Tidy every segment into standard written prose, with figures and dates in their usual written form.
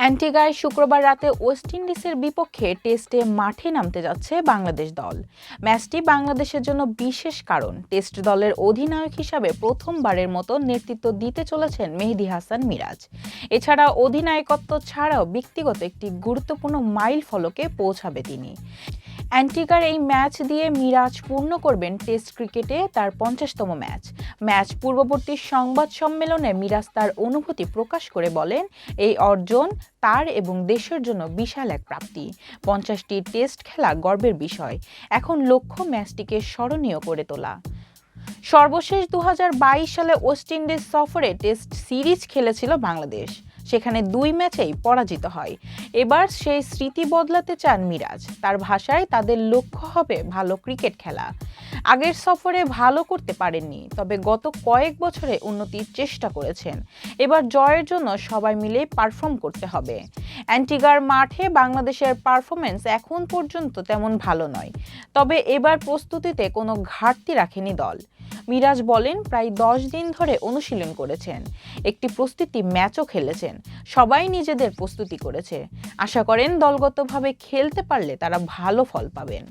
অ্যান্টিগায় শুক্রবার রাতে ওয়েস্ট ইন্ডিজের বিপক্ষে টেস্টে মাঠে নামতে যাচ্ছে বাংলাদেশ দল। ম্যাচটি বাংলাদেশের জন্য বিশেষ কারণ টেস্ট দলের অধিনায়ক হিসাবে প্রথমবারের মতো নেতৃত্ব দিতে চলেছেন মেহেদী হাসান মিরাজ। এছাড়া অধিনায়কত্ব ছাড়াও ব্যক্তিগত একটি গুরুত্বপূর্ণ মাইল ফলকে পৌঁছাবে তিনি। অ্যান্টিগার এই ম্যাচ দিয়ে মিরাজ পূর্ণ করবেন টেস্ট ক্রিকেটে তার 50তম ম্যাচ পূর্ববর্তী সংবাদ সম্মেলনে মিরাজ তার অনুভূতি প্রকাশ করে বলেন, এই অর্জন তার এবং দেশের জন্য বিশাল এক প্রাপ্তি। 50টি টেস্ট খেলা গর্বের বিষয়। এখন লক্ষ্য ম্যাচটিকে স্মরণীয় করে তোলা। সর্বশেষ 2022 সালে ওয়েস্ট ইন্ডিজ সফরে টেস্ট সিরিজ খেলেছিল বাংলাদেশ। সেখানে 2 ম্যাচেই পরাজিত হয়। এবার সেই স্মৃতি বদলাতে চান মিরাজ। তার ভাষায় তাদের লক্ষ্য হবে ভালো ক্রিকেট খেলা। আগের সফরে ভালো করতে পারেননি, তবে গত কয়েক বছরে উন্নতির চেষ্টা করেছেন। এবার জয়ের জন্য সবাই মিলে পারফর্ম করতে হবে। অ্যান্টিগার মাঠে বাংলাদেশের পারফরমেন্স এখন পর্যন্ত তেমন ভালো নয়, তবে এবার প্রস্তুতিতে কোনো ঘাটতি রাখেনি দল। মিরাজ বলেন, প্রায় 10 দিন ধরে অনুশীলন করেছেন, একটি প্রস্তুতি ম্যাচও খেলেছেন। সবাই নিজেদের প্রস্তুতি করেছে। আশা করেন দলগতভাবে খেলতে পারলে তারা ভালো ফল পাবেন।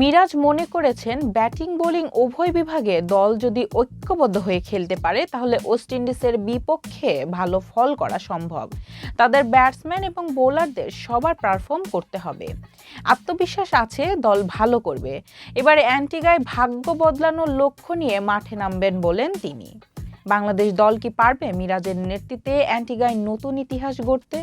মিরাজ মনে করেছেন, ব্যাটিং বোলিং উভয় বিভাগে দল যদি ঐক্যবদ্ধ হয়ে খেলতে পারে তাহলে ওয়েস্ট ইন্ডিজের বিপক্ষে ভালো ফল করা সম্ভব। তাদের ব্যাটসম্যান এবং বোলারদের সবার পারফর্ম করতে হবে। আত্মবিশ্বাস আছে দল ভালো করবে। এবারে অ্যান্টিগায় ভাগ্য বদলানোর লক্ষ্য নিয়ে মাঠে নামবেন বলেন তিনি। বাংলাদেশ দল কি পারবে মিরাজের নেতৃত্বে অ্যান্টিগায় নতুন ইতিহাস গড়তে?